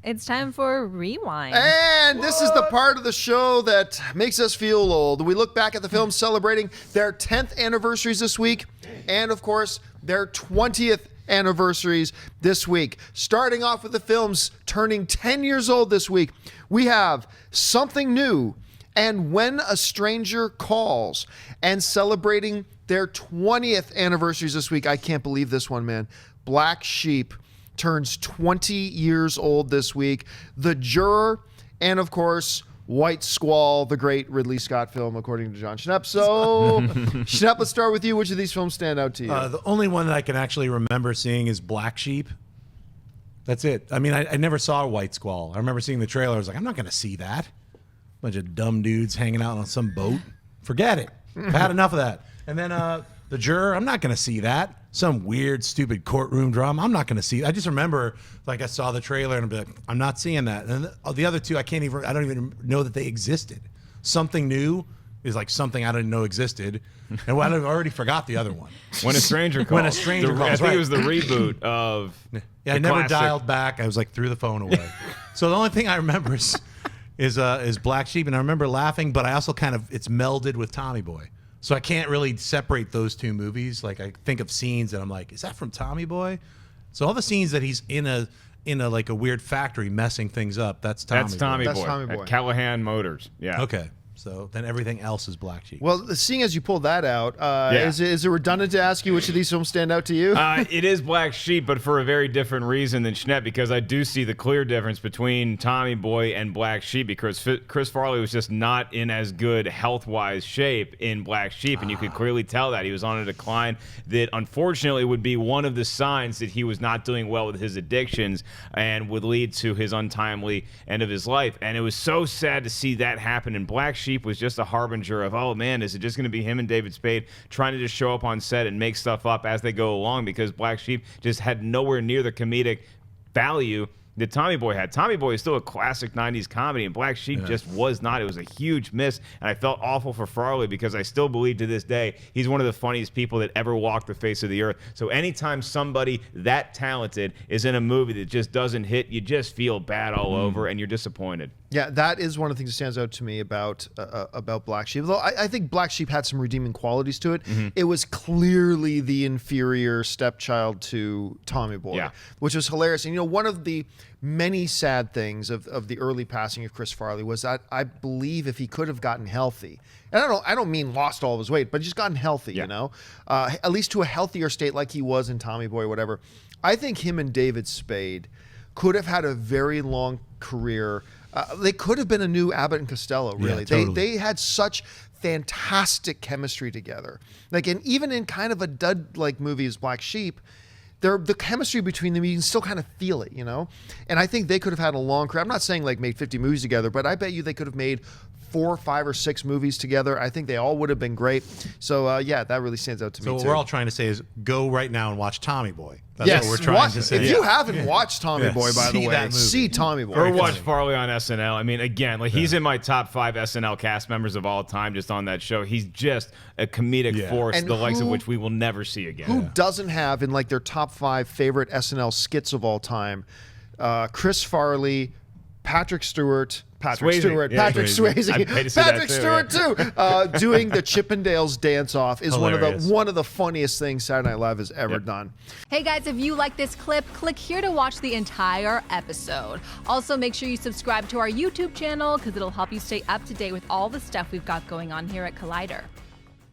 It's time for Rewind. And this is the part of the show that makes us feel old. We look back at the films celebrating their 10th anniversaries this week, and of course, their 20th anniversaries this week. Starting off with the films turning 10 years old this week, we have Something New and When a Stranger Calls. And celebrating their 20th anniversaries this week, I can't believe this one, man. Black Sheep turns 20 years old this week. The Juror, and of course, White Squall, the great Ridley Scott film, according to John Schnepp. So, Schnepp, let's start with you. Which of these films stand out to you? The only one that I can actually remember seeing is Black Sheep. That's it. I mean, I never saw White Squall. I remember seeing the trailer. I was like, I'm not going to see that. Bunch of dumb dudes hanging out on some boat. Forget it. I've had enough of that. And then The Juror, I'm not going to see that. Some weird, stupid courtroom drama. I'm not going to see it. I just remember, like, I saw the trailer and I'm like, I'm not seeing that. And the other two, I don't even know that they existed. Something New is like something I didn't know existed. And I already forgot the other one. When a Stranger Calls. When a Stranger Calls, I think it was the reboot of I never dialed back. I was like, threw the phone away. So the only thing I remember is Black Sheep. And I remember laughing, but I also it's melded with Tommy Boy. So I can't really separate those two movies. Like, I think of scenes and I'm like, is that from Tommy Boy? So all the scenes that he's in a like a weird factory messing things up, that's Tommy Boy. That's Tommy Boy. At Callahan Motors. Yeah. Okay. So then everything else is Black Sheep. Well, seeing as you pulled that out, is it redundant to ask you which of these films stand out to you? It is Black Sheep, but for a very different reason than Schnepp, because I do see the clear difference between Tommy Boy and Black Sheep, because Chris Farley was just not in as good health-wise shape in Black Sheep, and you could clearly tell that. He was on a decline that unfortunately would be one of the signs that he was not doing well with his addictions and would lead to his untimely end of his life. And it was so sad to see that happen, and Black Sheep was just a harbinger of, oh man, is it just going to be him and David Spade trying to just show up on set and make stuff up as they go along, because Black Sheep just had nowhere near the comedic value that Tommy Boy had. Tommy Boy is still a classic 90s comedy, and Black Sheep just was not. It was a huge miss, and I felt awful for Farley because I still believe to this day he's one of the funniest people that ever walked the face of the earth. So anytime somebody that talented is in a movie that just doesn't hit, you just feel bad all over, and you're disappointed. Yeah, that is one of the things that stands out to me about Black Sheep. Though I think Black Sheep had some redeeming qualities to it. It was clearly the inferior stepchild to Tommy Boy, which was hilarious. And you know, one of the many sad things of the early passing of Chris Farley was that I believe if he could have gotten healthy, and I don't mean lost all of his weight, but just gotten healthy, you know, at least to a healthier state like he was in Tommy Boy, whatever. I think him and David Spade could have had a very long career. They could have been a new Abbott and Costello, really. Yeah, totally. They had such fantastic chemistry together. Like, and even in kind of a dud-like movie as Black Sheep, the chemistry between them, you can still kind of feel it, you know? And I think they could have had a long career. I'm not saying like made 50 movies together, but I bet you they could have made 4, 5, or 6 movies together. I think they all would have been great. So, yeah, that really stands out to me, So too. what we're all trying to say is go right now and watch Tommy Boy. That's what we're trying to say. If you haven't watched Tommy Boy, by the way, see Tommy Boy. Or watch Farley on SNL. I mean, again, like he's in my top 5 SNL cast members of all time just on that show. He's just a comedic force, And the likes of which we will never see again. Who doesn't have in like their top 5 favorite SNL skits of all time, Chris Farley, Patrick Stewart, Patrick Stewart too, doing the Chippendales dance off is one of the funniest things Saturday Night Live has ever done. Hey guys, if you like this clip, click here to watch the entire episode. Also, make sure you subscribe to our YouTube channel because it'll help you stay up to date with all the stuff we've got going on here at Collider.